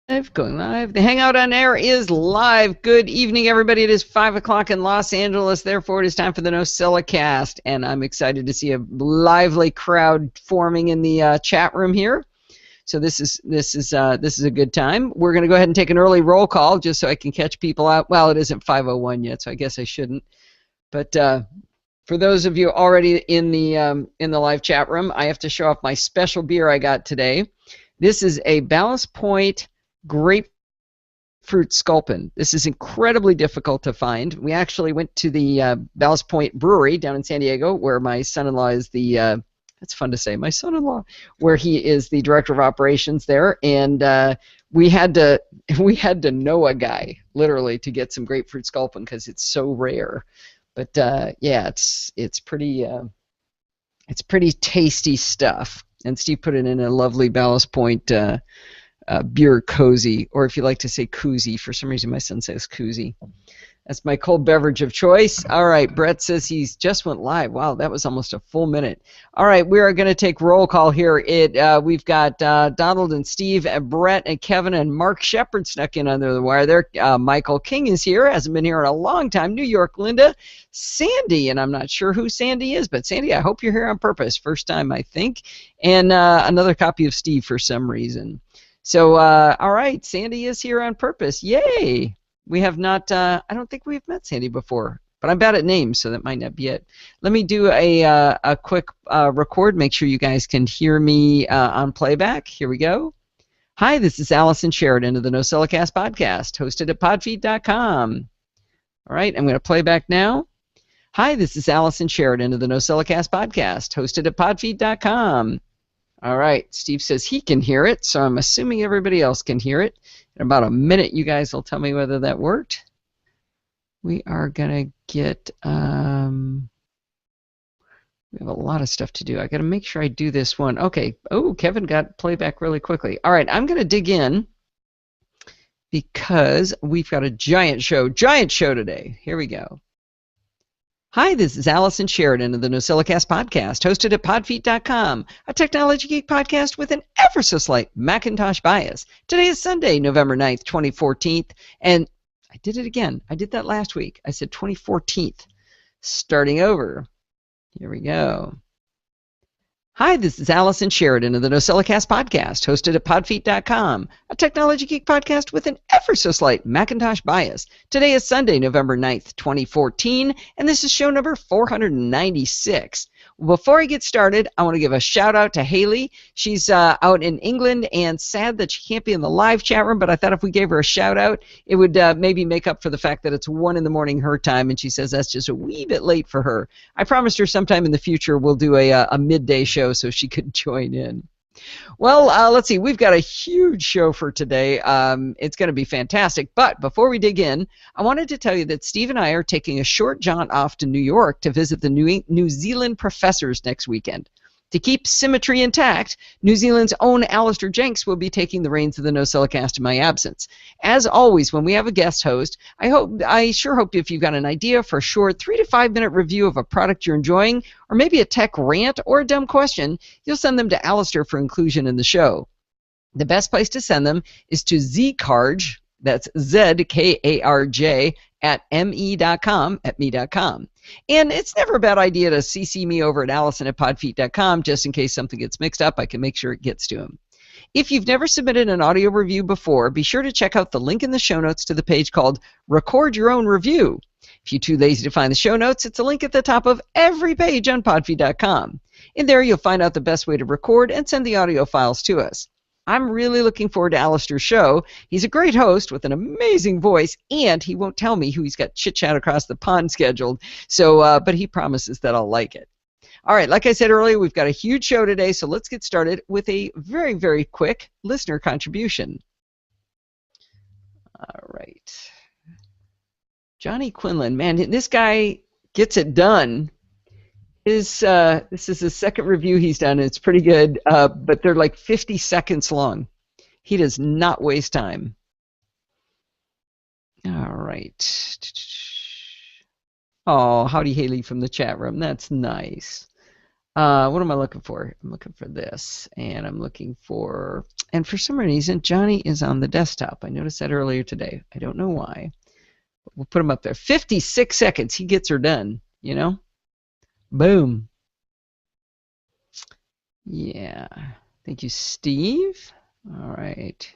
Going live. The Hangout on Air is live. Good evening, everybody. It is 5 o'clock in Los Angeles. Therefore, it is time for the NosillaCast, and I'm excited to see a lively crowd forming in the chat room here. So this is a good time. We're going to go ahead and take an early roll call just so I can catch people out. Well, it isn't 5:01 yet, so I guess I shouldn't. But for those of you already in the live chat room, I have to show off my special beer I got today. This is a Ballast Point grapefruit sculpin. This is incredibly difficult to find. We actually went to the Ballast Point Brewery down in San Diego, where my son-in-law is the that's fun to say, my son-in-law, where he is the director of operations there, and we had to know a guy literally to get some grapefruit sculpin because it's so rare. But yeah, it's pretty tasty stuff. And Steve put it in a lovely Ballast Point beer cozy, or if you like to say koozie. For some reason, my son says koozie. That's my cold beverage of choice. All right, Brett says he's just went live. Wow, that was almost a full minute. All right, we are going to take roll call here. We've got Donald and Steve and Brett and Kevin and Mark Shepard snuck in under the wire there. Michael King is here, hasn't been here in a long time. New York, Linda. Sandy, and I'm not sure who Sandy is, but Sandy, I hope you're here on purpose. First time, I think. And another copy of Steve for some reason. So, all right, Sandy is here on purpose. Yay! We have not, I don't think we've met Sandy before, but I'm bad at names, so that might not be it. Let me do a quick record, make sure you guys can hear me on playback. Here we go. Hi, this is Allison Sheridan of the NosillaCast podcast, hosted at podfeed.com. All right, I'm going to play back now. Hi, this is Allison Sheridan of the NosillaCast podcast, hosted at podfeed.com. All right, Steve says he can hear it, so I'm assuming everybody else can hear it. In about a minute, you guys will tell me whether that worked. We are going to get, we have a lot of stuff to do. I got to make sure I do this one. Okay, oh, Kevin got playback really quickly. All right, I'm going to dig in because we've got a giant show today. Here we go. Hi, this is Allison Sheridan of the NosillaCast podcast, hosted at podfeet.com, a technology geek podcast with an ever so slight Macintosh bias. Today is Sunday, November 9th, 2014, and I did it again. I did that last week. I said 2014. Starting over. Here we go. Hi, this is Allison Sheridan of the NosillaCast podcast, hosted at podfeet.com, a technology geek podcast with an ever so slight Macintosh bias. Today is Sunday, November 9th, 2014, and this is show number 496. Before I get started, I want to give a shout out to Haley. She's out in England and sad that she can't be in the live chat room, but I thought if we gave her a shout out, it would maybe make up for the fact that it's 1 in the morning her time, and she says that's just a wee bit late for her. I promised her sometime in the future we'll do a midday show so she could join in. Well, let's see. We've got a huge show for today. It's going to be fantastic. But before we dig in, I wanted to tell you that Steve and I are taking a short jaunt off to New York to visit the New Zealand professors next weekend. To keep symmetry intact, New Zealand's own Alistair Jenks will be taking the reins of the NosillaCast in my absence. As always, when we have a guest host, I sure hope if you've got an idea for a short 3 to 5 minute review of a product you're enjoying, or maybe a tech rant or a dumb question, you'll send them to Alistair for inclusion in the show. The best place to send them is to zkarj, that's ZKARJ, at me.com, at me.com. And it's never a bad idea to CC me over at allison@podfeet.com just in case something gets mixed up. I can make sure it gets to him. If you've never submitted an audio review before, be sure to check out the link in the show notes to the page called Record Your Own Review. If you're too lazy to find the show notes, it's a link at the top of every page on podfeet.com. In there, you'll find out the best way to record and send the audio files to us. I'm really looking forward to Alistair's show. He's a great host with an amazing voice, and he won't tell me who he's got chit-chat across the pond scheduled, so but he promises that I'll like it. All right, like I said earlier, we've got a huge show today, so let's get started with a very, very quick listener contribution. All right. Johnny Quinlan, man, this guy gets it done. This is the second review he's done. It's pretty good, but they're like 50 seconds long. He does not waste time. All right. Oh, howdy Haley from the chat room. That's nice. What am I looking for? I'm looking for this, and I'm looking for, and for some reason, Johnny is on the desktop. I noticed that earlier today. I don't know why. But we'll put him up there. 56 seconds. He gets her done, you know? Boom. Yeah. Thank you, Steve. All right.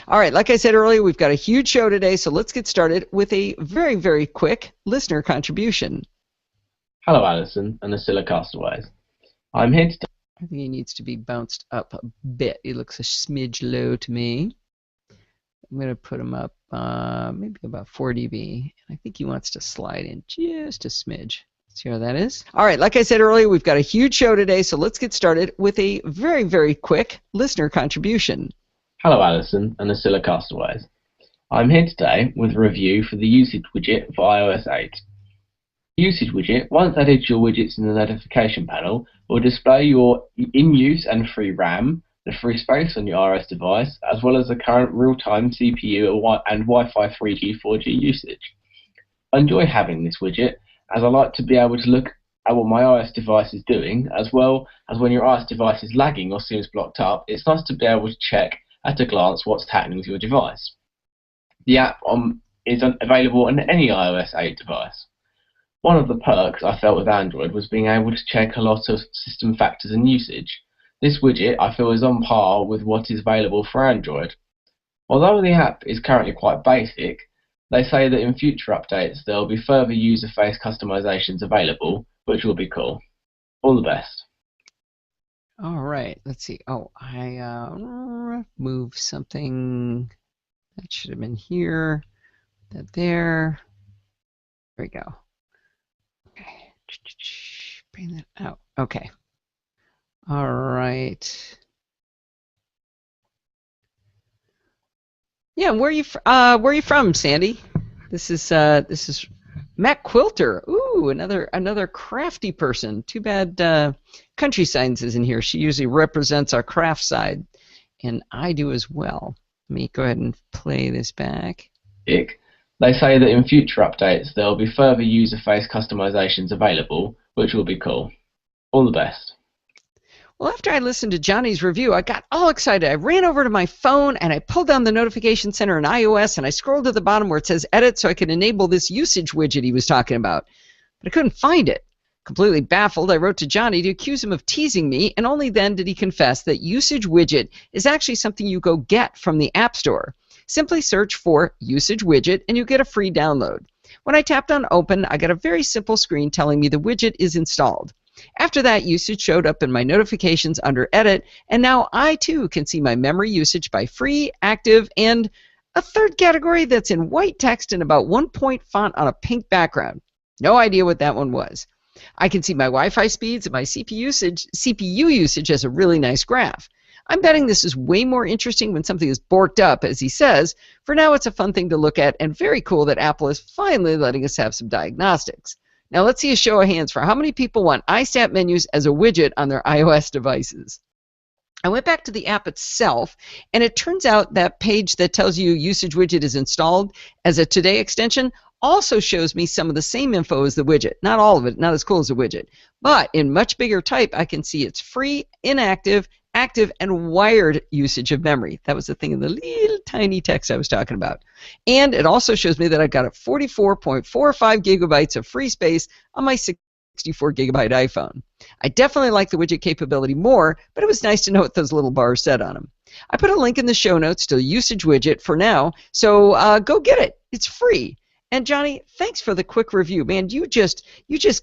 All right, like I said earlier, we've got a huge show today, so let's get started with a very, very quick listener contribution. Hello, Alison and the NosillaCast. I'm here today. I think he needs to be bounced up a bit. He looks a smidge low to me. I'm going to put him up maybe about 4 dB. I think he wants to slide in just a smidge. See how that is? All right, like I said earlier, we've got a huge show today, so let's get started with a very, very quick listener contribution. Hello, Alison and the NosillaCast. I'm here today with a review for the usage widget for iOS 8. The usage widget, once added to your widgets in the notification panel, will display your in-use and free RAM, the free space on your iOS device, as well as the current real-time CPU and Wi-Fi 3G, 4G usage. I enjoy having this widget, as I like to be able to look at what my iOS device is doing, as well as when your iOS device is lagging or seems blocked up, it's nice to be able to check at a glance what's happening with your device. The app is available on any iOS 8 device. One of the perks I felt with Android was being able to check a lot of system factors and usage. This widget I feel is on par with what is available for Android. Although the app is currently quite basic, they say that in future updates there will be further user-face customizations available, which will be cool. All the best. All right, let's see. Oh, I moved something. That should have been here. That there. There we go. Okay. Bring that out. Okay. All right. Yeah, where are you from, Sandy? This is Matt Quilter. Ooh, another crafty person. Too bad Country Signs isn't here. She usually represents our craft side, and I do as well. Let me go ahead and play this back. Geek. They say that in future updates there will be further user-face customizations available, which will be cool. All the best. Well, after I listened to Johnny's review, I got all excited. I ran over to my phone and I pulled down the notification center in iOS and I scrolled to the bottom where it says edit so I could enable this usage widget he was talking about. But I couldn't find it. Completely baffled, I wrote to Johnny to accuse him of teasing me, and only then did he confess that usage widget is actually something you go get from the App Store. Simply search for usage widget and you get a free download. When I tapped on open, I got a very simple screen telling me the widget is installed. After that, usage showed up in my notifications under edit, and now I too can see my memory usage by free, active, and a third category that's in white text and about 1-point font on a pink background. No idea what that one was. I can see my Wi-Fi speeds and my CPU usage as a really nice graph. I'm betting this is way more interesting when something is borked up, as he says. For now, it's a fun thing to look at and very cool that Apple is finally letting us have some diagnostics. Now let's see a show of hands for how many people want iStat menus as a widget on their iOS devices. I went back to the app itself, and it turns out that page that tells you usage widget is installed as a Today extension also shows me some of the same info as the widget. Not all of it, not as cool as the widget. But in much bigger type, I can see it's free, inactive, active, and wired usage of memory. That was the thing in the little tiny text I was talking about. And it also shows me that I've got a 44.45 gigabytes of free space on my 64 gigabyte iPhone. I definitely like the widget capability more, but it was nice to know what those little bars said on them. I put a link in the show notes to the usage widget for now, so go get it. It's free. And Johnny, thanks for the quick review, man. You just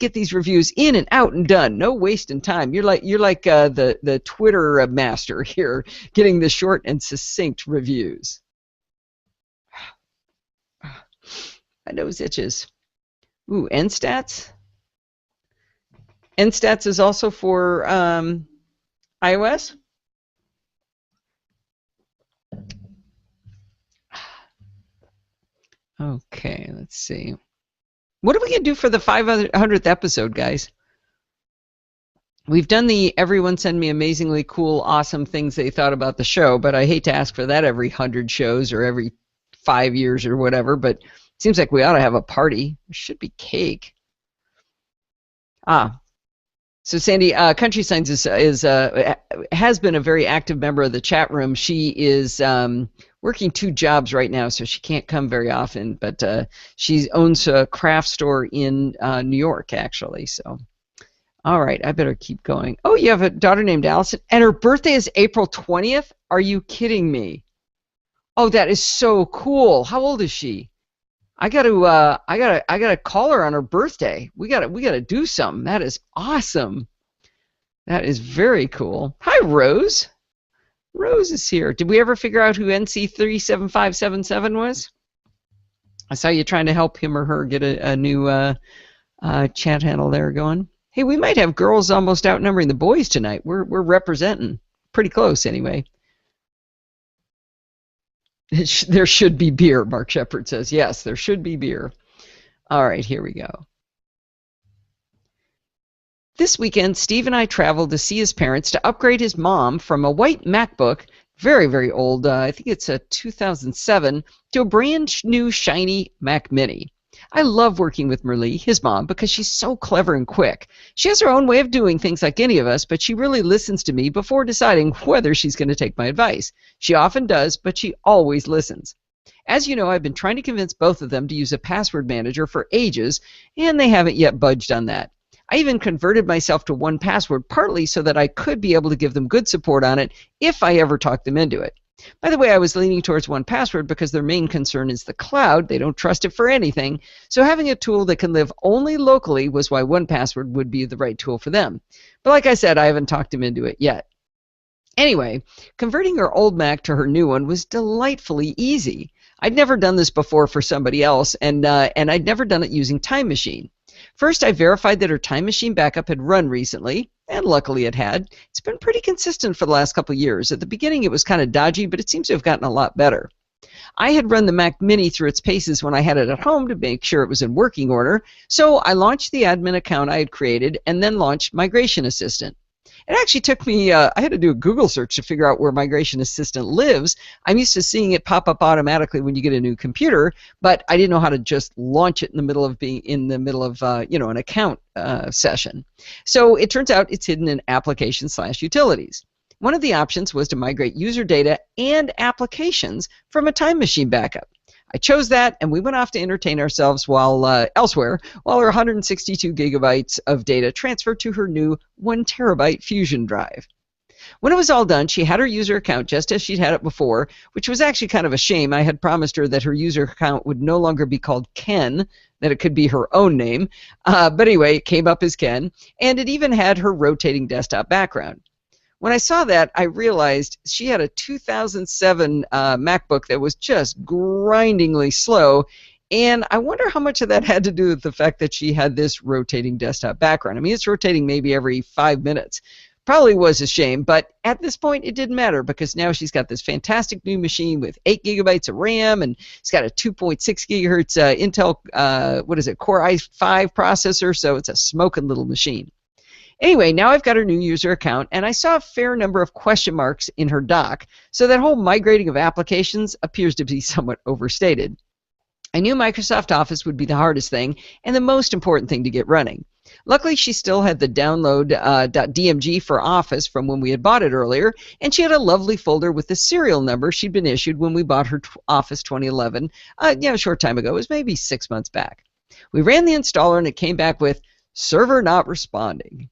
get these reviews in and out and done. No wasting time. You're like the Twitter master here, getting the short and succinct reviews. My nose itches. Ooh, NStats. NStats is also for iOS. Okay, let's see. What are we going to do for the 500th episode, guys? We've done the everyone send me amazingly cool, awesome things they thought about the show, but I hate to ask for that every 100 shows or every 5 years or whatever, but it seems like we ought to have a party. There should be cake. So Sandy, Country Signs has been a very active member of the chat room. She is working 2 jobs right now, so she can't come very often. But she owns a craft store in New York, actually. So, all right, I better keep going. Oh, you have a daughter named Allison, and her birthday is April 20th. Are you kidding me? Oh, that is so cool. How old is she? I gotta call her on her birthday. We gotta do something. That is awesome. That is very cool. Hi, Rose. Rose is here. Did we ever figure out who NC37577 was? I saw you trying to help him or her get a new chat handle there going. Hey, we might have girls almost outnumbering the boys tonight. We're representing pretty close anyway. There should be beer, Mark Shepard says. Yes, there should be beer. All right, here we go. This weekend, Steve and I traveled to see his parents to upgrade his mom from a white MacBook, very, very old, I think it's a 2007, to a brand new shiny Mac Mini. I love working with Merle, his mom, because she's so clever and quick. She has her own way of doing things like any of us, but she really listens to me before deciding whether she's going to take my advice. She often does, but she always listens. As you know, I've been trying to convince both of them to use a password manager for ages, and they haven't yet budged on that. I even converted myself to 1Password partly so that I could be able to give them good support on it if I ever talked them into it. By the way, I was leaning towards 1Password because their main concern is the cloud. They don't trust it for anything. So having a tool that can live only locally was why 1Password would be the right tool for them. But like I said, I haven't talked them into it yet. Anyway, converting her old Mac to her new one was delightfully easy. I'd never done this before for somebody else, and I'd never done it using Time Machine. First, I verified that her Time Machine backup had run recently, and luckily it had. It's been pretty consistent for the last couple of years. At the beginning, it was kind of dodgy, but it seems to have gotten a lot better. I had run the Mac Mini through its paces when I had it at home to make sure it was in working order, so I launched the admin account I had created and then launched Migration Assistant. It actually took me, I had to do a Google search to figure out where Migration Assistant lives. I'm used to seeing it pop up automatically when you get a new computer, but I didn't know how to just launch it in the middle of an account session. So it turns out it's hidden in Applications/Utilities. One of the options was to migrate user data and applications from a Time Machine backup. I chose that, and we went off to entertain ourselves elsewhere while her 162 gigabytes of data transferred to her new 1 terabyte Fusion drive. When it was all done, she had her user account just as she'd had it before, which was actually kind of a shame. I had promised her that her user account would no longer be called Ken, that it could be her own name. But anyway, it came up as Ken, and it even had her rotating desktop background. When I saw that, I realized she had a 2007 MacBook that was just grindingly slow, and I wonder how much of that had to do with the fact that she had this rotating desktop background. I mean, it's rotating maybe every 5 minutes. Probably was a shame, but at this point it didn't matter because now she's got this fantastic new machine with 8 gigabytes of RAM, and it's got a 2.6 gigahertz Intel, Core i5 processor, so it's a smoking little machine. Anyway, now I've got her new user account, and I saw a fair number of question marks in her dock, so that whole migrating of applications appears to be somewhat overstated. I knew Microsoft Office would be the hardest thing and the most important thing to get running. Luckily, she still had the download .dmg for Office from when we had bought it earlier, and she had a lovely folder with the serial number she'd been issued when we bought her Office 2011, a short time ago. It was maybe 6 months back. We ran the installer, and it came back with server not responding.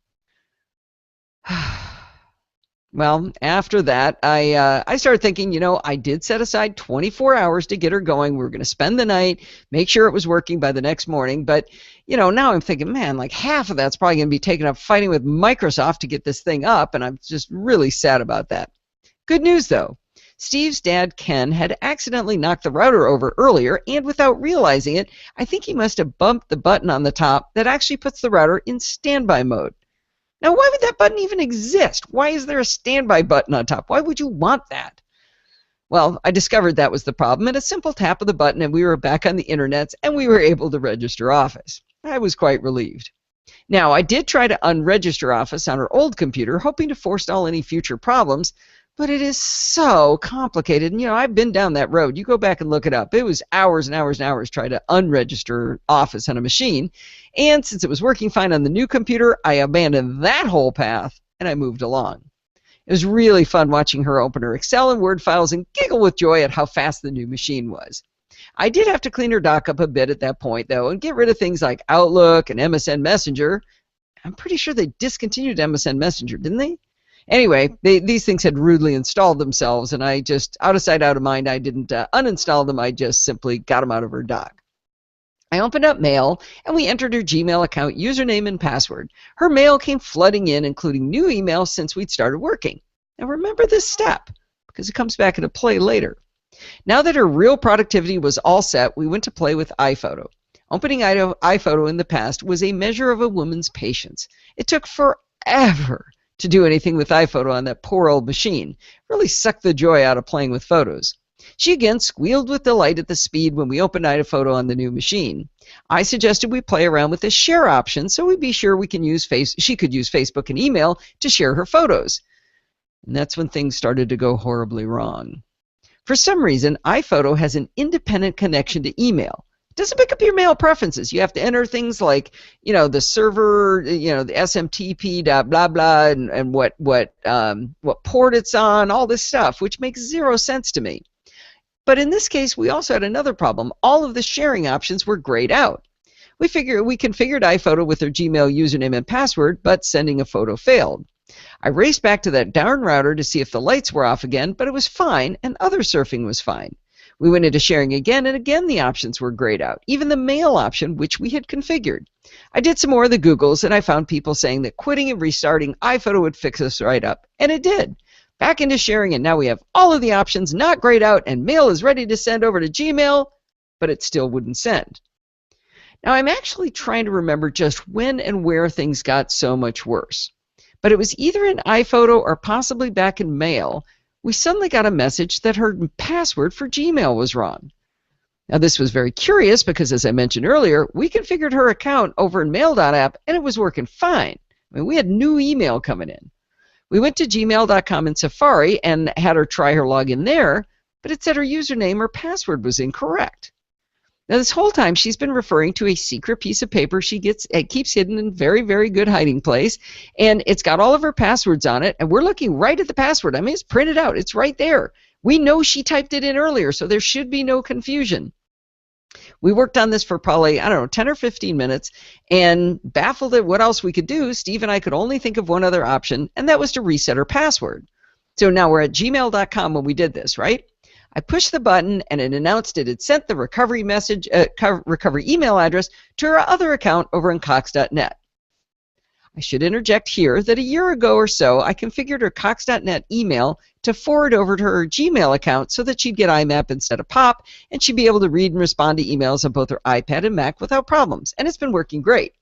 Well, after that, I started thinking, I did set aside 24 hours to get her going. We were going to spend the night, make sure it was working by the next morning. But, now I'm thinking, man, like half of that's probably going to be taken up fighting with Microsoft to get this thing up, and I'm just really sad about that. Good news, though. Steve's dad, Ken, had accidentally knocked the router over earlier, and without realizing it, I think he must have bumped the button on the top that actually puts the router in standby mode. Now, why would that button even exist? Why is there a standby button on top? Why would you want that? Well, I discovered that was the problem, and a simple tap of the button and we were back on the internet, and we were able to register Office. I was quite relieved. Now, I did try to unregister Office on her old computer, hoping to forestall any future problems, But it is so complicated. And, I've been down that road. You go back and look it up. It was hours and hours and hours trying to unregister Office on a machine. And since it was working fine on the new computer, I abandoned that whole path and I moved along. It was really fun watching her open her Excel and Word files and giggle with joy at how fast the new machine was. I did have to clean her dock up a bit at that point, though, and get rid of things like Outlook and MSN Messenger. I'm pretty sure they discontinued MSN Messenger, didn't they? Anyway, these things had rudely installed themselves, and I just, out of sight, out of mind, I didn't uninstall them. I just simply got them out of her dock. I opened up Mail, and we entered her Gmail account username and password. Her mail came flooding in, including new emails since we'd started working. Now remember this step, because it comes back into play later. Now that her real productivity was all set, we went to play with iPhoto. Opening iPhoto in the past was a measure of a woman's patience. It took forever to do anything with iPhoto on that poor old machine. Really sucked the joy out of playing with photos. She again squealed with delight at the speed when we opened iPhoto on the new machine. I suggested we play around with the share option so we'd be sure she could use Facebook and email to share her photos. And that's when things started to go horribly wrong. For some reason, iPhoto has an independent connection to email. It doesn't pick up your mail preferences. You have to enter things like, the server, the SMTP blah blah, and what port it's on, all this stuff, which makes zero sense to me. But in this case, we also had another problem. All of the sharing options were grayed out. We configured iPhoto with their Gmail username and password, but sending a photo failed. I raced back to that darn router to see if the lights were off again, but it was fine, and other surfing was fine. We went into sharing again, and again the options were grayed out, even the mail option, which we had configured. I did some more of the Googles, and I found people saying that quitting and restarting iPhoto would fix us right up, and it did. Back into sharing, and now we have all of the options not grayed out, and mail is ready to send over to Gmail, but it still wouldn't send. Now, I'm actually trying to remember just when and where things got so much worse. But it was either in iPhoto or possibly back in Mail, we suddenly got a message that her password for Gmail was wrong. Now, this was very curious because, as I mentioned earlier, we configured her account over in Mail.app and it was working fine. We had new email coming in. We went to gmail.com in Safari and had her try her login there, but it said her username or password was incorrect. Now, this whole time, she's been referring to a secret piece of paper she keeps hidden in very, very good hiding place, and it's got all of her passwords on it, and we're looking right at the password. I mean, it's printed out. It's right there. We know she typed it in earlier, so there should be no confusion. We worked on this for probably, 10 or 15 minutes, and baffled at what else we could do, Steve and I could only think of one other option, and that was to reset her password. So now we're at gmail.com when we did this, right? I pushed the button and it announced it had sent the recovery email address to her other account over in Cox.net. I should interject here that a year ago or so I configured her Cox.net email to forward over to her Gmail account so that she'd get IMAP instead of POP and she'd be able to read and respond to emails on both her iPad and Mac without problems, and it's been working great.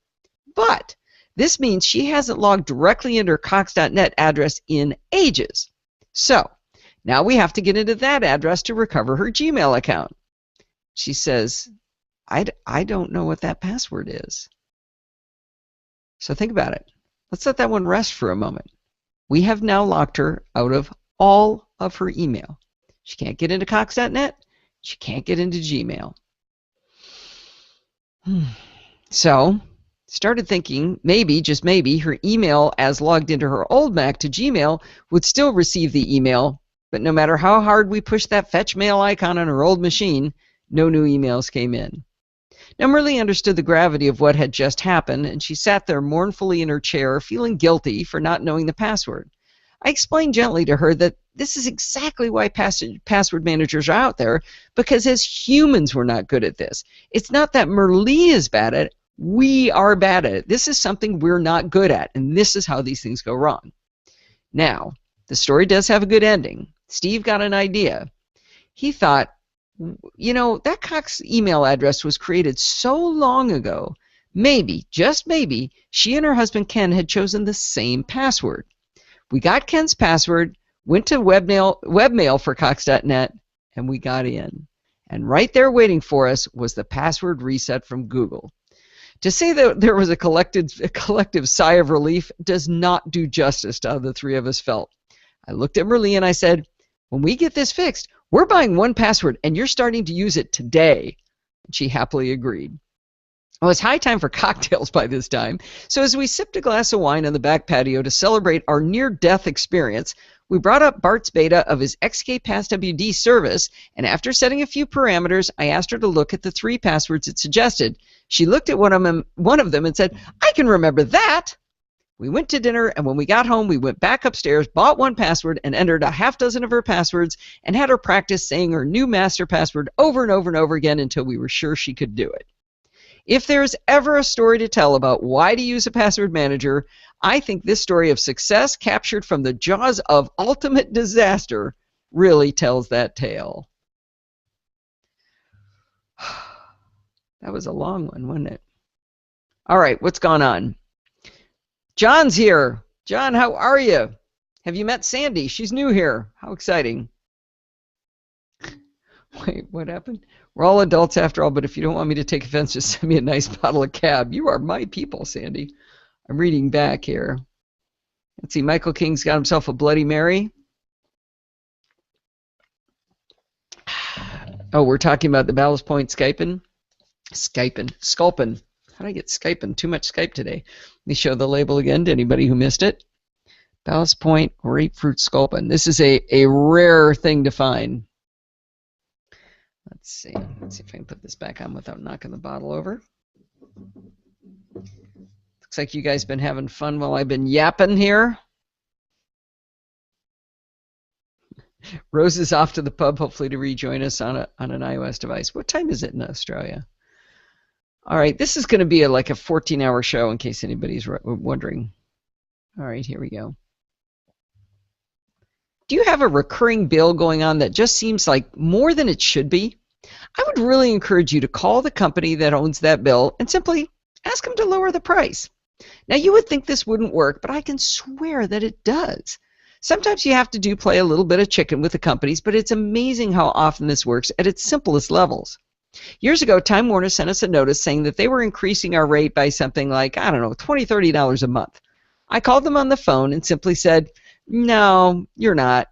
But this means she hasn't logged directly into her Cox.net address in ages. So now we have to get into that address to recover her Gmail account. She says, I don't know what that password is. So think about it. Let's let that one rest for a moment. We have now locked her out of all of her email. She can't get into Cox.net. She can't get into Gmail. So started thinking maybe, just maybe, her email as logged into her old Mac to Gmail would still receive the email. But no matter how hard we pushed that fetch mail icon on her old machine, no new emails came in. Now, Merle understood the gravity of what had just happened, and she sat there mournfully in her chair, feeling guilty for not knowing the password. I explained gently to her that this is exactly why password managers are out there, because as humans we're not good at this. It's not that Merle is bad at it, we are bad at it. This is something we're not good at, and this is how these things go wrong. Now, the story does have a good ending. Steve got an idea. He thought, that Cox email address was created so long ago, maybe, just maybe, she and her husband Ken had chosen the same password. We got Ken's password, went to webmail for Cox.net, and we got in. And right there waiting for us was the password reset from Google. To say that there was a collective sigh of relief does not do justice to how the three of us felt. I looked at Merle and I said, when we get this fixed, we're buying 1Password and you're starting to use it today. And she happily agreed. Well, it's high time for cocktails by this time, so as we sipped a glass of wine on the back patio to celebrate our near-death experience, we brought up Bart's beta of his XKPassWD service, and after setting a few parameters, I asked her to look at the 3 passwords it suggested. She looked at one of them and said, I can remember that! We went to dinner, and when we got home, we went back upstairs, bought 1Password, and entered a half dozen of her passwords, and had her practice saying her new master password over and over and over again until we were sure she could do it. If there's ever a story to tell about why to use a password manager, I think this story of success captured from the jaws of ultimate disaster really tells that tale. That was a long one, wasn't it? All right, what's gone on? John's here. John, how are you? Have you met Sandy? She's new here. How exciting. Wait, what happened? We're all adults after all, but if you don't want me to take offense, just send me a nice bottle of cab. You are my people, Sandy. I'm reading back here. Let's see, Michael King's got himself a Bloody Mary. Oh, we're talking about the Ballast Point Sculpin. How did I get Skyping? Too much Skype today. Let me show the label again to anybody who missed it. Ballast Point Grapefruit Sculpin. This is a rare thing to find. Let's see if I can put this back on without knocking the bottle over. Looks like you guys been having fun while I've been yapping here. Rose is off to the pub, hopefully to rejoin us on an iOS device. What time is it in Australia? All right, this is going to be like a 14-hour show in case anybody's wondering. All right, here we go. Do you have a recurring bill going on that just seems like more than it should be? I would really encourage you to call the company that owns that bill and simply ask them to lower the price. Now, you would think this wouldn't work, but I can swear that it does. Sometimes you have to play a little bit of chicken with the companies, but it's amazing how often this works at its simplest levels. Years ago, Time Warner sent us a notice saying that they were increasing our rate by something like, I don't know, $20, $30 a month. I called them on the phone and simply said, no, you're not.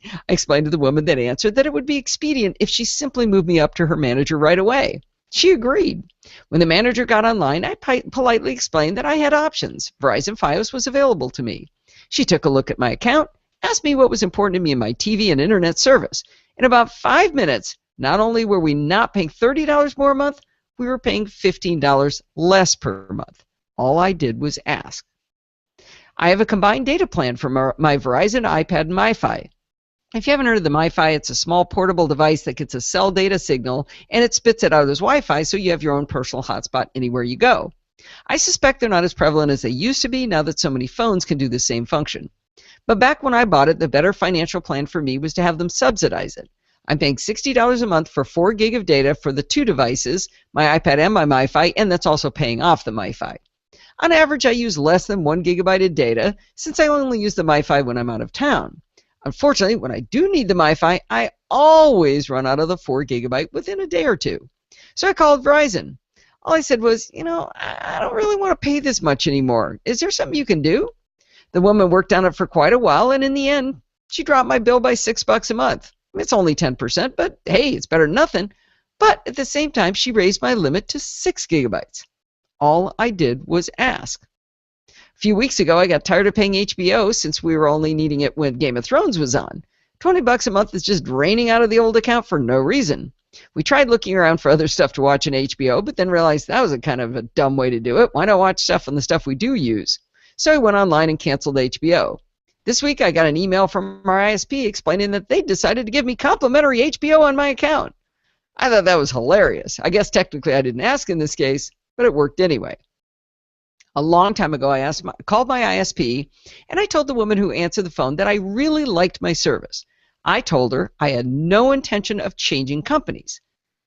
I explained to the woman that answered that it would be expedient if she simply moved me up to her manager right away. She agreed. When the manager got online, I politely explained that I had options. Verizon Fios was available to me. She took a look at my account, asked me what was important to me in my TV and internet service. In about 5 minutes, not only were we not paying $30 more a month, we were paying $15 less per month. All I did was ask. I have a combined data plan for my Verizon iPad and MiFi. If you haven't heard of the MiFi, it's a small portable device that gets a cell data signal and it spits it out as Wi-Fi so you have your own personal hotspot anywhere you go. I suspect they're not as prevalent as they used to be now that so many phones can do the same function. But back when I bought it, the better financial plan for me was to have them subsidize it. I'm paying $60 a month for 4 gig of data for the 2 devices, my iPad and my MiFi, and that's also paying off the MiFi. On average, I use less than 1 gigabyte of data since I only use the MiFi when I'm out of town. Unfortunately, when I do need the MiFi, I always run out of the 4 gigabyte within a day or two. So I called Verizon. All I said was, I don't really want to pay this much anymore. Is there something you can do? The woman worked on it for quite a while, and in the end, she dropped my bill by $6 a month. It's only 10%, but hey, it's better than nothing. But at the same time, she raised my limit to 6 gigabytes. All I did was ask. A few weeks ago, I got tired of paying HBO since we were only needing it when Game of Thrones was on. $20 a month is just draining out of the old account for no reason. We tried looking around for other stuff to watch on HBO, but then realized that was a kind of a dumb way to do it. Why not watch stuff on the stuff we do use? So I went online and canceled HBO. This week, I got an email from our ISP explaining that they decided to give me complimentary HBO on my account. I thought that was hilarious. I guess technically I didn't ask in this case, but it worked anyway. A long time ago, I called my ISP, and I told the woman who answered the phone that I really liked my service. I told her I had no intention of changing companies.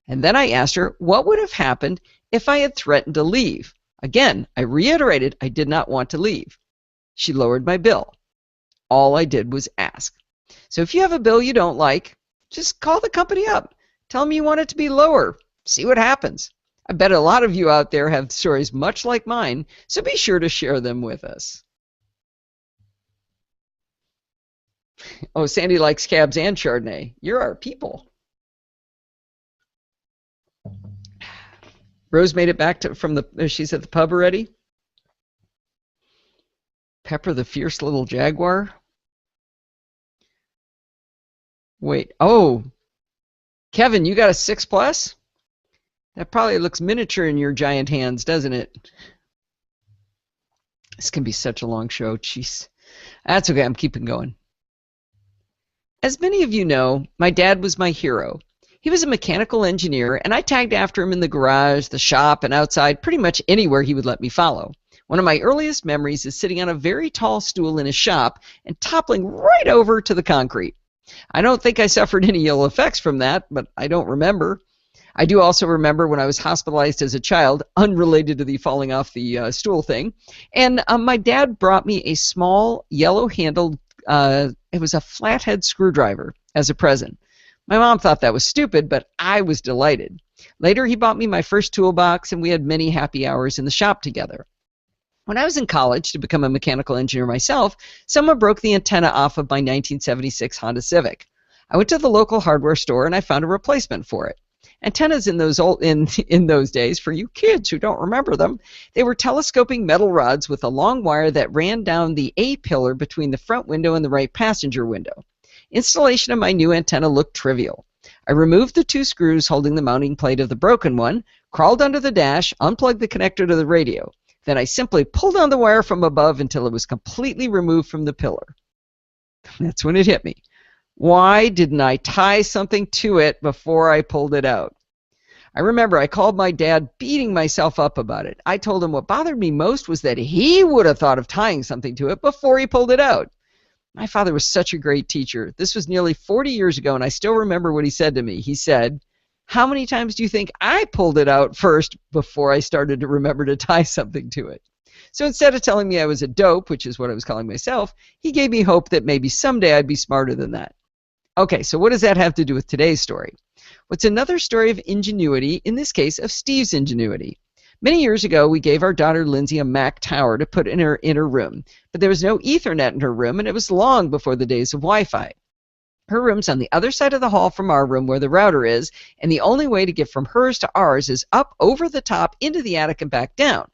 And then I asked her what would have happened if I had threatened to leave. Again, I reiterated I did not want to leave. She lowered my bill. All I did was ask. So if you have a bill you don't like, just call the company up. Tell them you want it to be lower. See what happens. I bet a lot of you out there have stories much like mine, so be sure to share them with us. Oh, Sandy likes cabs and Chardonnay. You're our people. Rose made it back from she's at the pub already. Pepper the fierce little jaguar. Wait, oh, Kevin, you got a 6+? That probably looks miniature in your giant hands, doesn't it? This can be such a long show. Jeez. That's okay. I'm keeping going. As many of you know, my dad was my hero. He was a mechanical engineer, and I tagged after him in the garage, the shop, and outside, pretty much anywhere he would let me follow. One of my earliest memories is sitting on a very tall stool in his shop and toppling right over to the concrete. I don't think I suffered any ill effects from that, but I don't remember. I do also remember when I was hospitalized as a child, unrelated to the falling off the stool thing, and my dad brought me a small yellow-handled, it was a flathead screwdriver as a present. My mom thought that was stupid, but I was delighted. Later, he bought me my first toolbox, and we had many happy hours in the shop together. When I was in college to become a mechanical engineer myself, someone broke the antenna off of my 1976 Honda Civic. I went to the local hardware store, and I found a replacement for it. Antennas in those days, for you kids who don't remember them, they were telescoping metal rods with a long wire that ran down the A-pillar between the front window and the right passenger window. Installation of my new antenna looked trivial. I removed the 2 screws holding the mounting plate of the broken one, crawled under the dash, unplugged the connector to the radio. Then I simply pulled on the wire from above until it was completely removed from the pillar. That's when it hit me. Why didn't I tie something to it before I pulled it out? I remember I called my dad, beating myself up about it. I told him what bothered me most was that he would have thought of tying something to it before he pulled it out. My father was such a great teacher. This was nearly 40 years ago, and I still remember what he said to me. He said, "How many times do you think I pulled it out first before I started to remember to tie something to it?" So instead of telling me I was a dope, which is what I was calling myself, he gave me hope that maybe someday I'd be smarter than that. Okay, so what does that have to do with today's story? What's another story of ingenuity, in this case of Steve's ingenuity. Many years ago, we gave our daughter Lindsay a Mac tower to put in her room, but there was no Ethernet in her room, and it was long before the days of Wi-Fi. Her room's on the other side of the hall from our room where the router is, and the only way to get from hers to ours is up over the top into the attic and back down.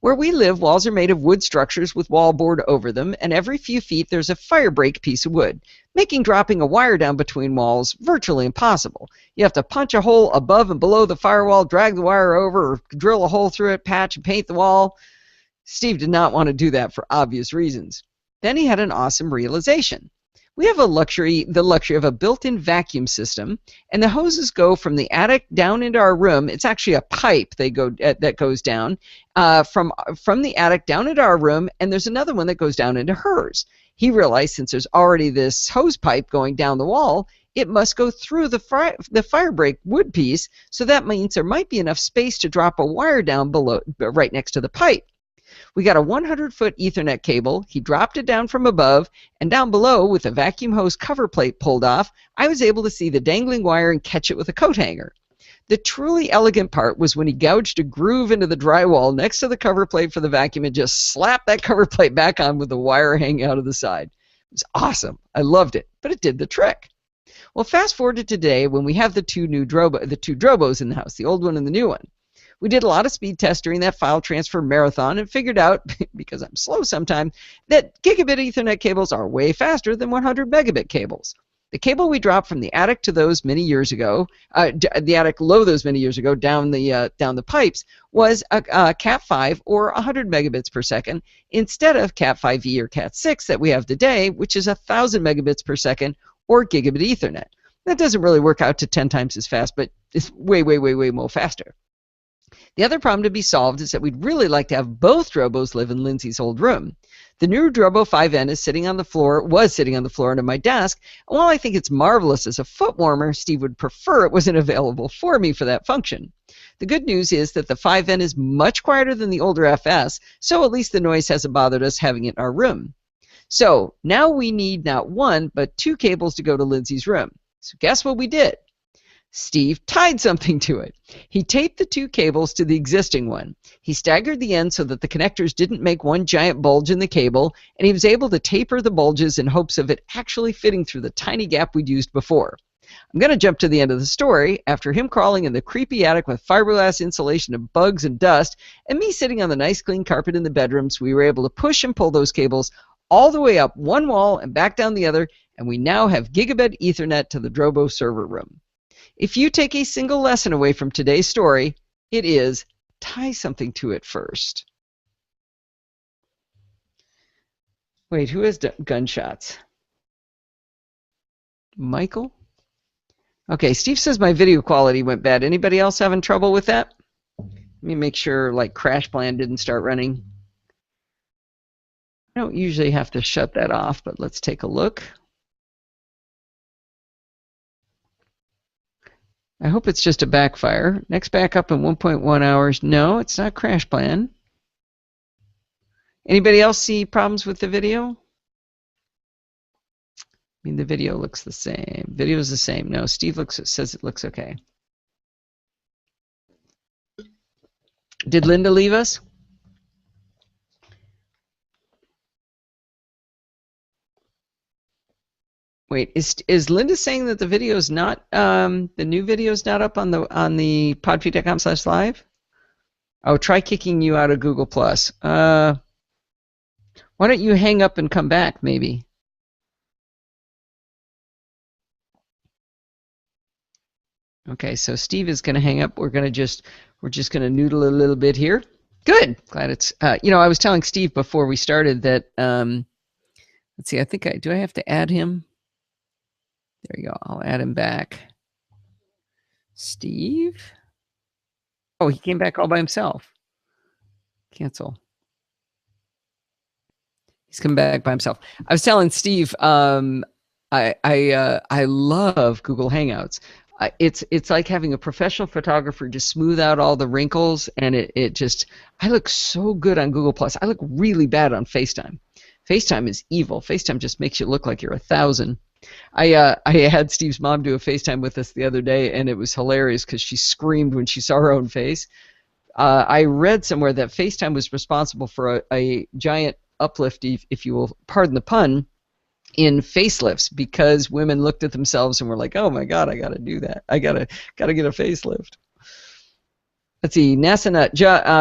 Where we live, walls are made of wood structures with wallboard over them, and every few feet there's a fire break piece of wood, making dropping a wire down between walls virtually impossible. You have to punch a hole above and below the firewall, drag the wire over, or drill a hole through it, patch and paint the wall. Steve did not want to do that for obvious reasons. Then he had an awesome realization. We have the luxury of a built-in vacuum system, and the hoses go from the attic down into our room. It's actually a pipe that goes down from the attic down into our room, and there's another one that goes down into hers. He realized since there's already this hose pipe going down the wall, it must go through the fire break wood piece, so that means there might be enough space to drop a wire down below, right next to the pipe. We got a 100-foot Ethernet cable. He dropped it down from above, and down below, with the vacuum hose cover plate pulled off, I was able to see the dangling wire and catch it with a coat hanger. The truly elegant part was when he gouged a groove into the drywall next to the cover plate for the vacuum and just slapped that cover plate back on with the wire hanging out of the side. It was awesome. I loved it, but it did the trick. Well, fast forward to today when we have the two Drobos in the house, the old one and the new one. We did a lot of speed tests during that file transfer marathon and figured out, because I'm slow sometimes, that gigabit Ethernet cables are way faster than 100 megabit cables. The cable we dropped from the attic to those many years ago, the attic below those many years ago, down the pipes, was a Cat5 or 100 megabits per second instead of Cat5e or Cat6 that we have today, which is 1,000 megabits per second or gigabit Ethernet. That doesn't really work out to 10 times as fast, but it's way, way, way, way more faster. The other problem to be solved is that we'd really like to have both Drobos live in Lindsay's old room. The new Drobo 5N was sitting on the floor under my desk, and while I think it's marvelous as a foot warmer, Steve would prefer it wasn't available for me for that function. The good news is that the 5N is much quieter than the older FS, so at least the noise hasn't bothered us having it in our room. So now we need not one, but two cables to go to Lindsay's room. So guess what we did? Steve tied something to it. He taped the two cables to the existing one. He staggered the ends so that the connectors didn't make one giant bulge in the cable, and he was able to taper the bulges in hopes of it actually fitting through the tiny gap we'd used before. I'm going to jump to the end of the story. After him crawling in the creepy attic with fiberglass insulation of bugs and dust, and me sitting on the nice clean carpet in the bedrooms, we were able to push and pull those cables all the way up one wall and back down the other, and we now have gigabit Ethernet to the Drobo server room. If you take a single lesson away from today's story, it is tie something to it first. Wait, who has gunshots? Michael? Okay, Steve says my video quality went bad. Anybody else having trouble with that? Let me make sure like Crash Plan didn't start running. I don't usually have to shut that off, but let's take a look. I hope it's just a backfire. Next backup in 1.1 hours. No, it's not Crash Plan. Anybody else see problems with the video? I mean, the video looks the same. Video is the same. No, Steve says it looks okay. Did Linda leave us? Wait, is Linda saying that the video is not the new video is not up on the podfeed.com/live? Oh, try kicking you out of Google Plus. Why don't you hang up and come back, maybe? Okay, so Steve is going to hang up. We're just going to noodle a little bit here. Good. Glad it's I was telling Steve before we started that let's see. Do I have to add him? There you go. I'll add him back. Steve? Oh, he came back all by himself. Cancel. He's come back by himself. I was telling Steve, I love Google Hangouts. It's like having a professional photographer just smooth out all the wrinkles, and I look so good on Google Plus. I look really bad on FaceTime. FaceTime is evil. FaceTime just makes you look like you're 1,000. I had Steve's mom do a FaceTime with us the other day, and it was hilarious because she screamed when she saw her own face. I read somewhere that FaceTime was responsible for a giant uplift, if you will pardon the pun, in facelifts, because women looked at themselves and were like, "Oh my God, I got to do that. I gotta get a facelift." Let's see. NASA Nut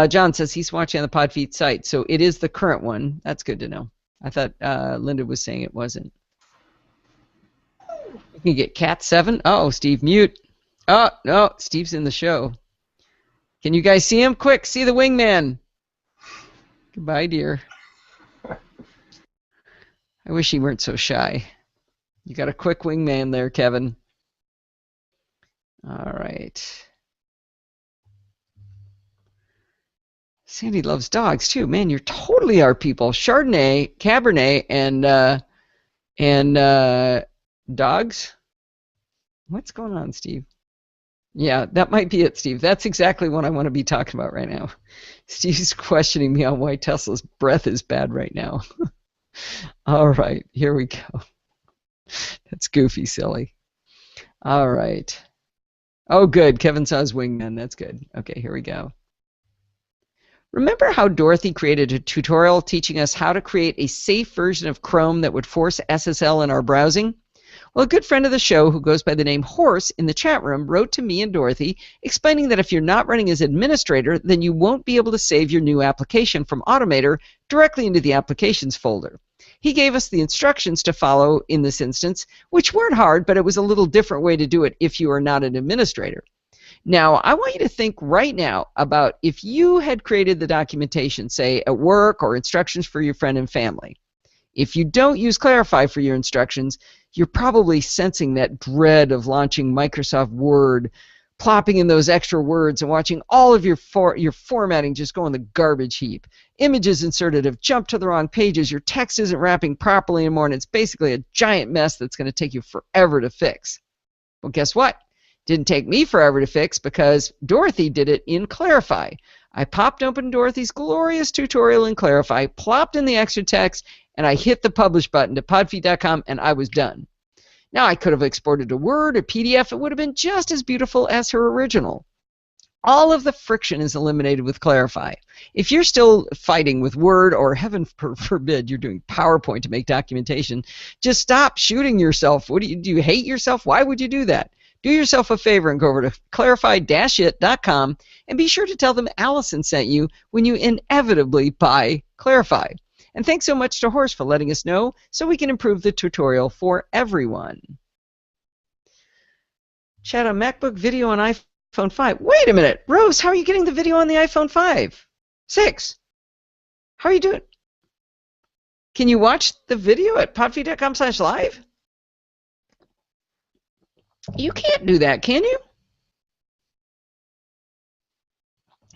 John says he's watching on the Podfeed site, so it is the current one. That's good to know. I thought Linda was saying it wasn't. You can get Cat 7. Oh, Steve, mute. Oh, no, Steve's in the show. Can you guys see him? Quick, see the wingman. Goodbye, dear. I wish he weren't so shy. You got a quick wingman there, Kevin. All right. Sandy loves dogs, too. Man, you're totally our people. Chardonnay, Cabernet, and dogs? What's going on, Steve? Yeah, that might be it, Steve. That's exactly what I want to be talking about right now. Steve's questioning me on why Tesla's breath is bad right now. All right, here we go. That's goofy, silly. All right. Oh, good. Kevin saw his wingman. That's good. Okay, here we go. Remember how Dorothy created a tutorial teaching us how to create a safe version of Chrome that would force SSL in our browsing? Well, a good friend of the show who goes by the name Horse in the chat room wrote to me and Dorothy explaining that if you're not running as administrator, then you won't be able to save your new application from Automator directly into the applications folder. He gave us the instructions to follow in this instance, which weren't hard, but it was a little different way to do it if you are not an administrator. Now, I want you to think right now about if you had created the documentation, say, at work or instructions for your friend and family. If you don't use Clarify for your instructions, you're probably sensing that dread of launching Microsoft Word, plopping in those extra words and watching all of your formatting just go in the garbage heap. Images inserted have jumped to the wrong pages, your text isn't wrapping properly anymore, and it's basically a giant mess that's going to take you forever to fix. Well, guess what? Didn't take me forever to fix because Dorothy did it in Clarify. I popped open Dorothy's glorious tutorial in Clarify, plopped in the extra text, and I hit the publish button to podfeed.com, and I was done. Now, I could have exported to Word or PDF. It would have been just as beautiful as her original. All of the friction is eliminated with Clarify. If you're still fighting with Word, or heaven forbid you're doing PowerPoint to make documentation, just stop shooting yourself. Do you hate yourself? Why would you do that? Do yourself a favor and go over to clarify-it.com and be sure to tell them Allison sent you when you inevitably buy Clarify. And thanks so much to Horse for letting us know so we can improve the tutorial for everyone. Chat on MacBook, video on iPhone 5. Wait a minute, Rose, how are you getting the video on the iPhone 5? 6. How are you doing? Can you watch the video at podfeed.com/live? You can't do that, can you?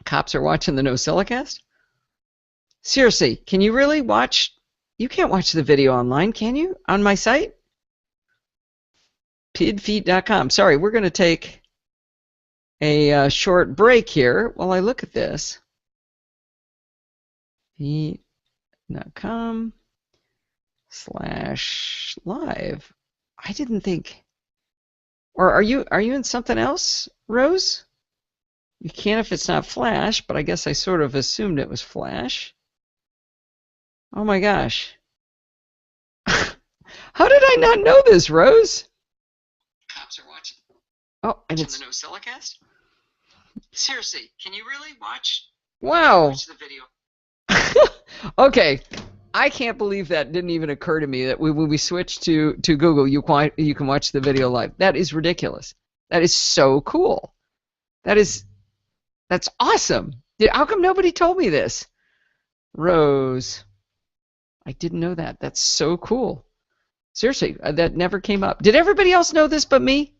Cops are watching the NosillaCast? Seriously, can you really watch? You can't watch the video online, can you? On my site? Pidfeet.com. Sorry, we're going to take a short break here while I look at this. Feet.com/live. I didn't think. Or are you in something else, Rose? You can if it's not Flash, but I guess I sort of assumed it was Flash. Oh my gosh. How did I not know this, Rose? Cops are watching. Oh, and it's the NosillaCast? Seriously, can you really watch? Wow. Watch the video. Okay. I can't believe that didn't even occur to me that when we switch to Google, you can watch the video live. That is ridiculous. That is so cool. That's awesome. How come nobody told me this? Rose. I didn't know that. That's so cool. Seriously, that never came up. Did everybody else know this but me?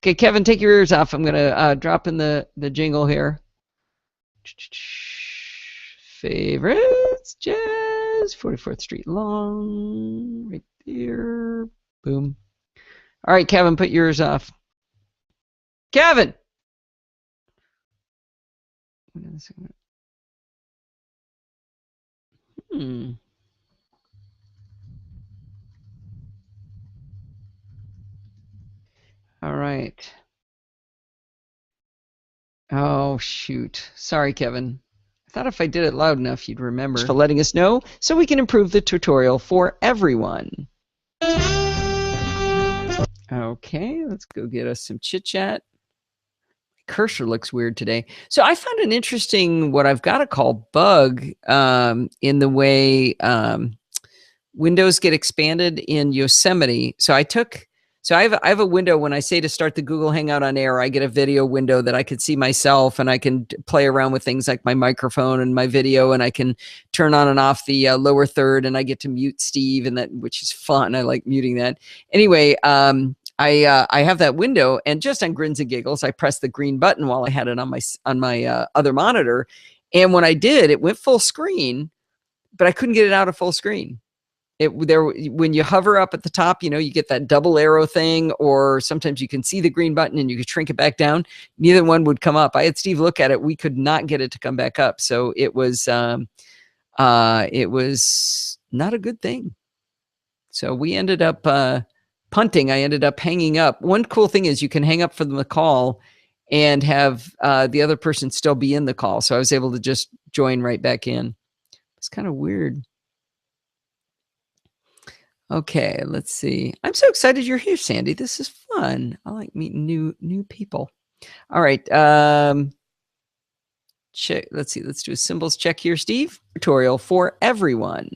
Okay, Kevin, take your ears off. I'm going to drop in the jingle here. Favorites, Jazz, 44th Street Long, right there. Boom. All right, Kevin, put yours off. Kevin! All right. Oh, shoot. Sorry, Kevin. I thought if I did it loud enough, you'd remember. Thanks for letting us know so we can improve the tutorial for everyone. Okay, let's go get us some chit-chat. Cursor looks weird today. So I found an interesting, what I've got to call bug in the way windows get expanded in Yosemite. So I have a window when I say to start the Google Hangout on air, I get a video window that I can see myself and I can play around with things like my microphone and my video, and I can turn on and off the lower third, and I get to mute Steve, and which is fun. I like muting that. Anyway, I have that window, and just on grins and giggles, I pressed the green button while I had it on my other monitor, and when I did, it went full screen, but I couldn't get it out of full screen. When you hover up at the top, you get that double arrow thing, or sometimes you can see the green button and you can shrink it back down. Neither one would come up. I had Steve look at it. We could not get it to come back up. So it was not a good thing. So we ended up punting. I ended up hanging up. One cool thing is you can hang up from the call and have the other person still be in the call. So I was able to just join right back in. It's kind of weird. Okay, let's see. I'm so excited you're here, Sandy. This is fun. I like meeting new people. All right. Check. Let's see. Let's do a symbols check here, Steve. Tutorial for everyone.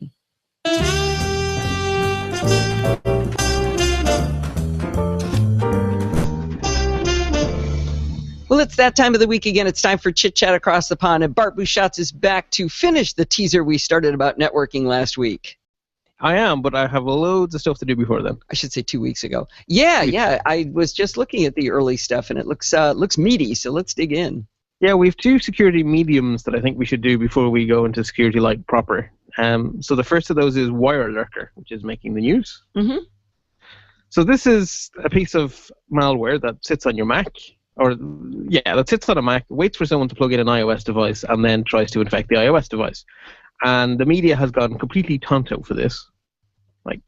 Well, it's that time of the week again. It's time for Chit Chat Across the Pond, and Bart Busschots is back to finish the teaser we started about networking last week. I am, but I have loads of stuff to do before then. I should say 2 weeks ago. Yeah. I was just looking at the early stuff, and it looks meaty, so let's dig in. Yeah, we have 2 security mediums that I think we should do before we go into security like proper. So the first of those is Wire Lurker, which is making the news. Mm-hmm. So this is a piece of malware that sits on your Mac, that sits on a Mac, waits for someone to plug in an iOS device, and then tries to infect the iOS device. And the media has gone completely tonto for this. Like,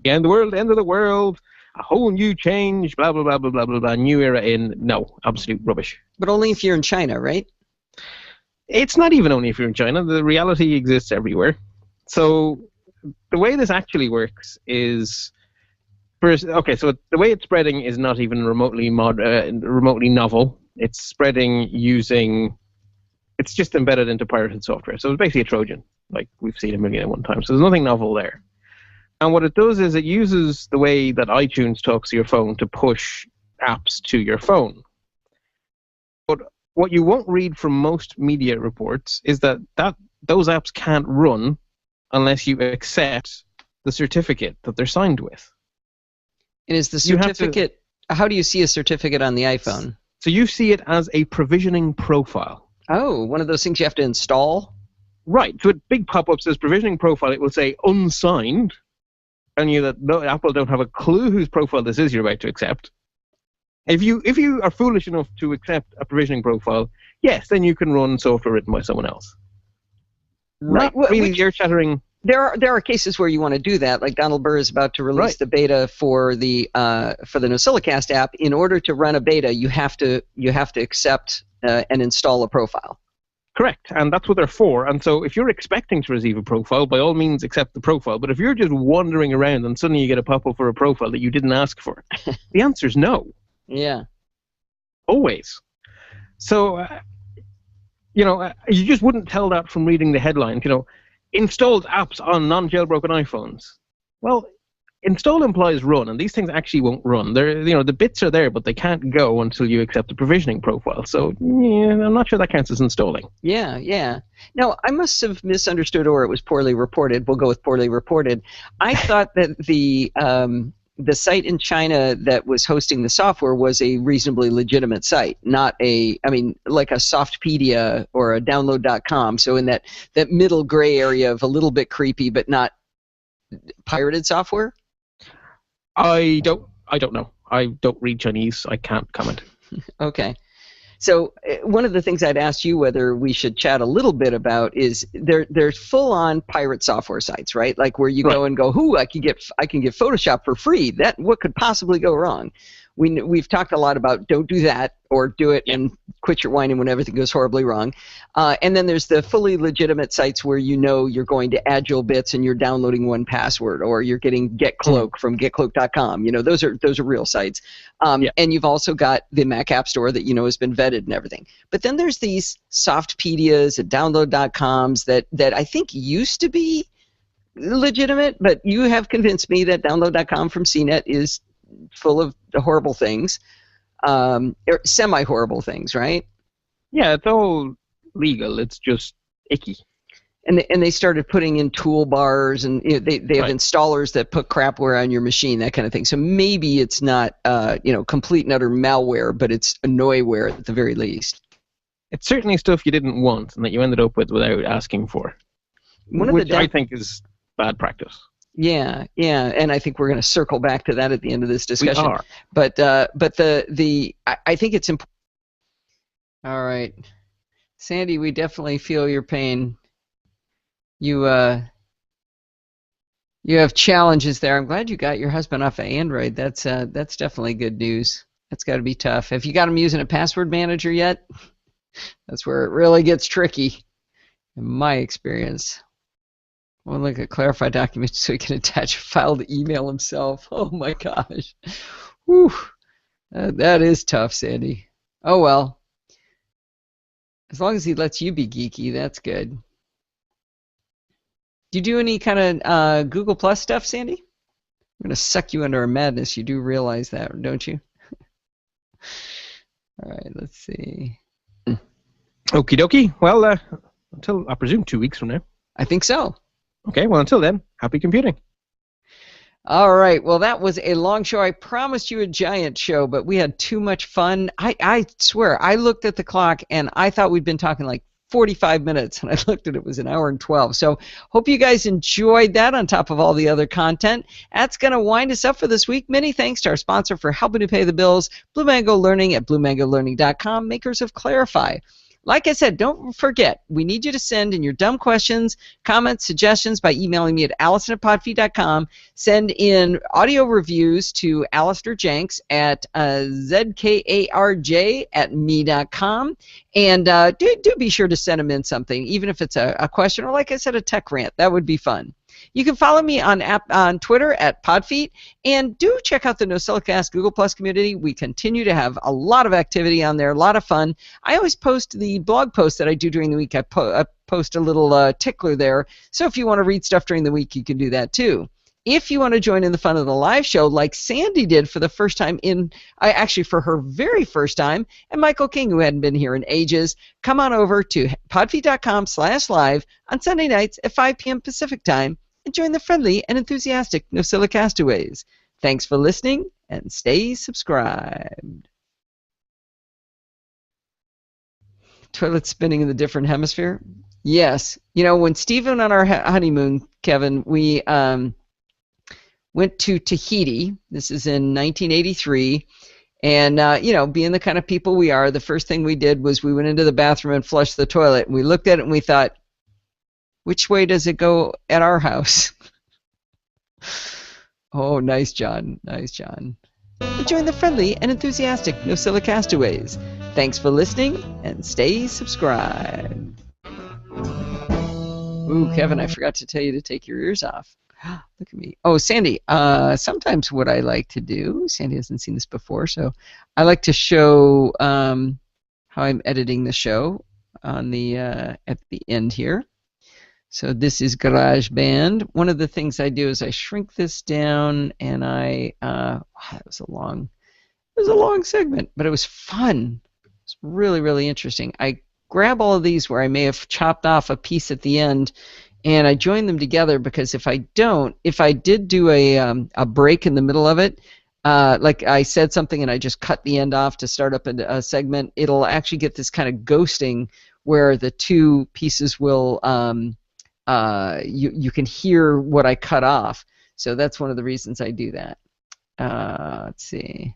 The end of the world, end of the world, a whole new change, blah, blah, blah, blah, blah, blah, blah, new era in. No, absolute rubbish. But only if you're in China, right? It's not even only if you're in China. The reality exists everywhere. So the way this actually works is, okay, so the way it's spreading is not even remotely novel. It's spreading using, it's just embedded into pirated software. So it's basically a Trojan, like we've seen a million at one time. So there's nothing novel there. And what it does is it uses the way that iTunes talks to your phone to push apps to your phone. But what you won't read from most media reports is that those apps can't run unless you accept the certificate that they're signed with. And is the certificate, how do you see a certificate on the iPhone? So you see it as a provisioning profile. Oh, one of those things you have to install? Right. So a big pop-up says provisioning profile. It will say unsigned, telling you that Apple don't have a clue whose profile this is you're about to accept. If you are foolish enough to accept a provisioning profile, yes, then you can run software written by someone else. Right. Not really ear-shattering. There are cases where you want to do that, like Donald Burr is about to release the beta for the NosillaCast app. In order to run a beta, you have to accept and install a profile. Correct, and that's what they're for. And so if you're expecting to receive a profile, by all means accept the profile. But if you're just wandering around and suddenly you get a pop-up for a profile that you didn't ask for, the answer is no. Yeah. Always. So, you just wouldn't tell that from reading the headlines. Installed apps on non-jailbroken iPhones. Well, install implies run, and these things actually won't run. They're, the bits are there, but they can't go until you accept the provisioning profile. So, yeah, I'm not sure that counts as installing. Yeah. Now, I must have misunderstood, or it was poorly reported. We'll go with poorly reported. I thought that the site in China that was hosting the software was a reasonably legitimate site, not like a Softpedia or a download.com. So in that middle gray area of a little bit creepy but not pirated software? I don't know. I don't read Chinese. I can't comment. Okay. So one of the things I'd asked you whether we should chat a little bit about is there's full-on pirate software sites, right? Like where you go and go, I can get Photoshop for free. What could possibly go wrong? We've talked a lot about don't do that or do it and quit your whining when everything goes horribly wrong. And then there's the fully legitimate sites where you're going to Agile Bits and you're downloading 1Password, or you're getting GetCloak from getcloak.com. Those are real sites. And you've also got the Mac App Store that has been vetted and everything. But then there's these Softpedias and download.coms that I think used to be legitimate, but you have convinced me that download.com from CNET is full of horrible things, or semi-horrible things, right? Yeah, it's all legal. It's just icky. And they started putting in toolbars, and they have installers that put crapware on your machine, that kind of thing. So maybe it's not complete and utter malware, but it's annoyware at the very least. It's certainly stuff you didn't want and that you ended up with without asking for, which I think is bad practice. Yeah, and I think we're going to circle back to that at the end of this discussion. We are. But I think it's important. All right, Sandy, we definitely feel your pain. You have challenges there. I'm glad you got your husband off of Android. That's definitely good news. That's got to be tough. Have you got him using a password manager yet? That's where it really gets tricky, in my experience. We'll look at clarify documents so he can attach a file to email himself. Oh my gosh. Whew. That is tough, Sandy. Oh well. As long as he lets you be geeky, that's good. Do you do any kind of Google Plus stuff, Sandy? I'm going to suck you into our madness. You do realize that, don't you? All right, let's see. Okie dokie. Well, until, I presume, 2 weeks from now. I think so. Okay, well, until then, happy computing. All right, well, that was a long show. I promised you a giant show, but we had too much fun. I swear, I looked at the clock, and I thought we'd been talking like 45 minutes, and I looked at it was an hour and 12. So hope you guys enjoyed that on top of all the other content. That's going to wind us up for this week. Many thanks to our sponsor for helping to pay the bills, Blue Mango Learning at BlueMangoLearning.com, makers of Clarify. Like I said, don't forget, we need you to send in your dumb questions, comments, suggestions by emailing me at allison@podfeed.com. Send in audio reviews to Alistair Jenks at zkarj@me.com. And do be sure to send them in something, even if it's a question or, like I said, a tech rant. That would be fun. You can follow me on Twitter at Podfeet, and do check out the NosillaCast Google Plus community. We continue to have a lot of activity on there, a lot of fun. I always post the blog posts that I do during the week. I post a little tickler there, so if you want to read stuff during the week, you can do that too. If you want to join in the fun of the live show, like Sandy did for the first time actually for her very first time, and Michael King, who hadn't been here in ages, come on over to podfeet.com/live on Sunday nights at 5 p.m. Pacific time and join the friendly and enthusiastic NosillaCastaways. Thanks for listening, and stay subscribed. Toilet spinning in the different hemisphere? Yes. You know, when Steve went on our honeymoon, Kevin, we went to Tahiti. This is in 1983. And, being the kind of people we are, the first thing we did was we went into the bathroom and flushed the toilet. And we looked at it and we thought, which way does it go at our house? Oh, nice, John. Nice, John. Join the friendly and enthusiastic NosillaCastaways. Thanks for listening, and stay subscribed. Ooh, Kevin, I forgot to tell you to take your ears off. Look at me. Oh, Sandy, sometimes what I like to do, Sandy hasn't seen this before, so I like to show how I'm editing the show on the at the end here. So this is GarageBand. One of the things I do is I shrink this down, and wow, it was a long segment, but it was fun. It's really, really interesting. I grab all of these where I may have chopped off a piece at the end, and I join them together, because if I did do a break in the middle of it, like I said something and I just cut the end off to start up a segment, it'll actually get this kind of ghosting where the two pieces will you can hear what I cut off. So that's one of the reasons I do that. Let's see.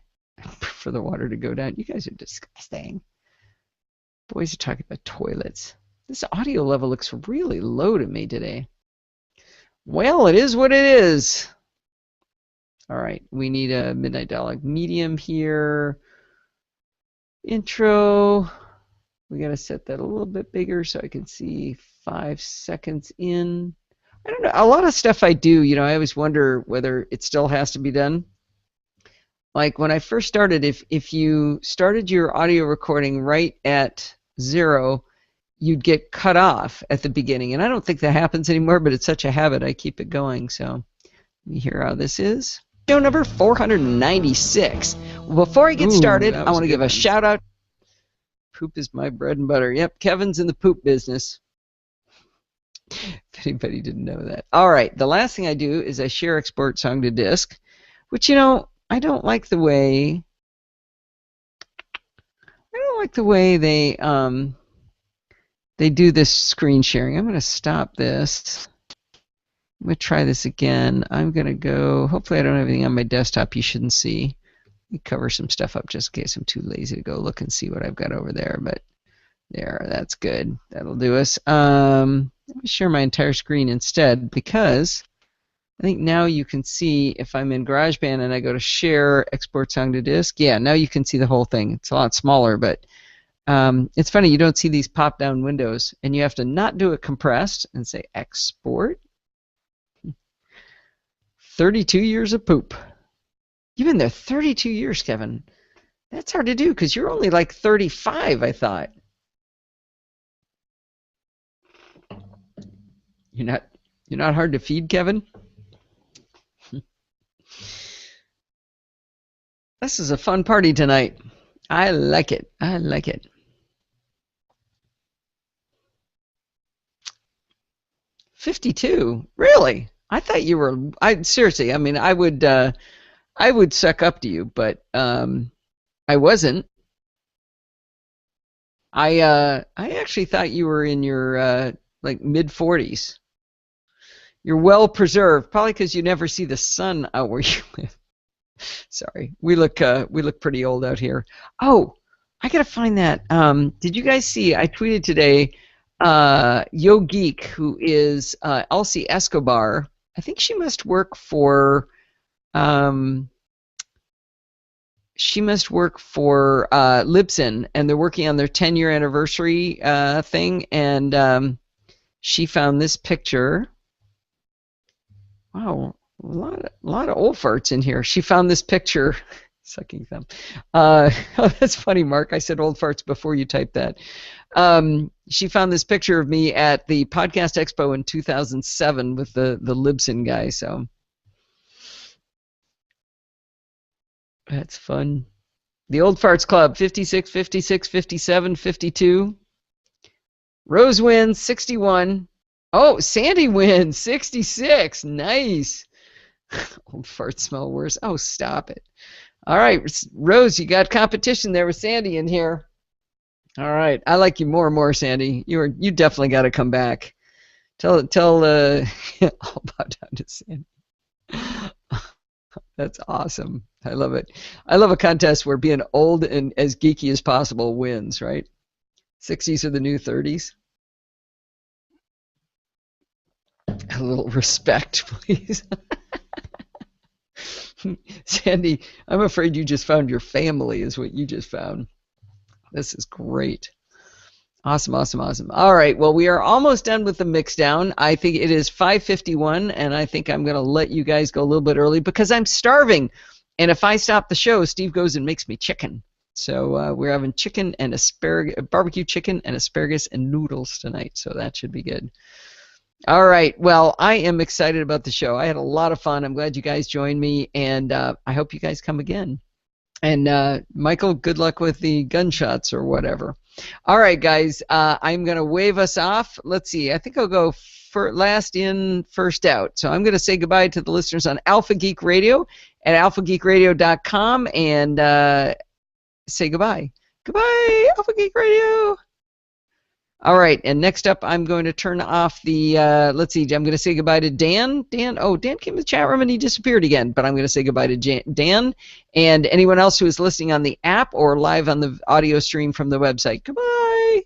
For the water to go down. You guys are disgusting. Boys are talking about toilets. This audio level looks really low to me today. Well, it is what it is. All right, we need a Midnight Dialogue medium here. Intro. We got to set that a little bit bigger so I can see 5 seconds in. I don't know. A lot of stuff I do, I always wonder whether it still has to be done. Like when I first started, if you started your audio recording right at 0, you'd get cut off at the beginning. And I don't think that happens anymore, but it's such a habit, I keep it going. So let me hear how this is. Show number 496. Well, before I get started, I want to give a shout out. Poop is my bread and butter. Yep, Kevin's in the poop business. If anybody didn't know that. All right, the last thing I do is I share export song to disk, which, I don't like the way they do this screen sharing. I'm going to stop this. I'm going to try this again. I'm going to go, hopefully I don't have anything on my desktop you shouldn't see. Let me cover some stuff up just in case I'm too lazy to go look and see what I've got over there. But there, that's good. That'll do us. Let me share my entire screen instead, because I think now you can see if I'm in GarageBand and I go to share export song to disk. Yeah, now you can see the whole thing. It's a lot smaller, but it's funny, you don't see these pop down windows, and you have to not do it compressed and say export. 32 years of poop. You've been there 32 years, Kevin. That's hard to do because you're only like 35, I thought. You're not hard to feed, Kevin? This is a fun party tonight. I like it. I like it. $52? Really? I thought you were. Seriously. I mean, I would suck up to you, but I wasn't. I actually thought you were in your like mid-40s. You're well preserved, probably because you never see the sun out where you live. Sorry, we look pretty old out here. Oh, I gotta find that. Did you guys see? I tweeted today. Yo Geek, who is Elsie Escobar. I think she must work for. She must work for Libsyn, and they're working on their 10-year anniversary thing. And she found this picture. Wow, a lot of old farts in here. She found this picture. Sucking thumb. Oh, that's funny, Mark. I said old farts before you typed that. She found this picture of me at the Podcast Expo in 2007 with the Libsyn guy. So that's fun. The Old Farts Club, 56, 56, 57, 52. Rose wins, 61. Oh, Sandy wins, 66. Nice. Old farts smell worse. Oh, stop it. All right, Rose, you got competition there with Sandy in here. All right, I like you more and more, Sandy. You definitely got to come back. Tell all about down to Sandy. That's awesome. I love it. I love a contest where being old and as geeky as possible wins, right? 60s are the new 30s. A little respect, please. Sandy, I'm afraid you just found your family is what you just found. This is great. Awesome, awesome, awesome. All right, well, we are almost done with the mix down. I think it is 5:51, and I think I'm going to let you guys go a little bit early because I'm starving. And if I stop the show, Steve goes and makes me chicken. So we're having chicken and asparagus, barbecue chicken and asparagus and noodles tonight, so that should be good. All right. Well, I am excited about the show. I had a lot of fun. I'm glad you guys joined me, and I hope you guys come again. And Michael, good luck with the gunshots or whatever. All right, guys. I'm going to wave us off. Let's see. I think I'll go last in, first out. So I'm going to say goodbye to the listeners on Alpha Geek Radio at alphageekradio.com and say goodbye. Goodbye, Alpha Geek Radio. All right, and next up, I'm going to turn off the, let's see, I'm going to say goodbye to Dan. Dan came to the chat room and he disappeared again, but I'm going to say goodbye to Dan and anyone else who is listening on the app or live on the audio stream from the website. Goodbye.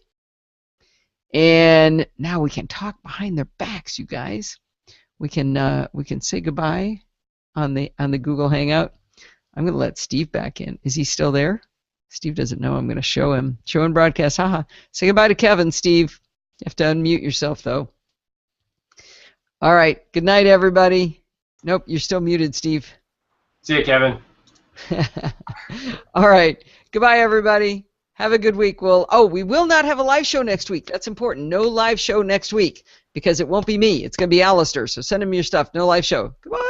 And now we can talk behind their backs, you guys. We can say goodbye on the Google Hangout. I'm going to let Steve back in. Is he still there? Steve doesn't know. I'm going to show him. Show and broadcast. Haha. Say goodbye to Kevin, Steve. You have to unmute yourself, though. All right. Good night, everybody. Nope, you're still muted, Steve. See you, Kevin. All right. Goodbye, everybody. Have a good week. We will not have a live show next week. That's important. No live show next week because it won't be me. It's going to be Alistair. So send him your stuff. No live show. Goodbye.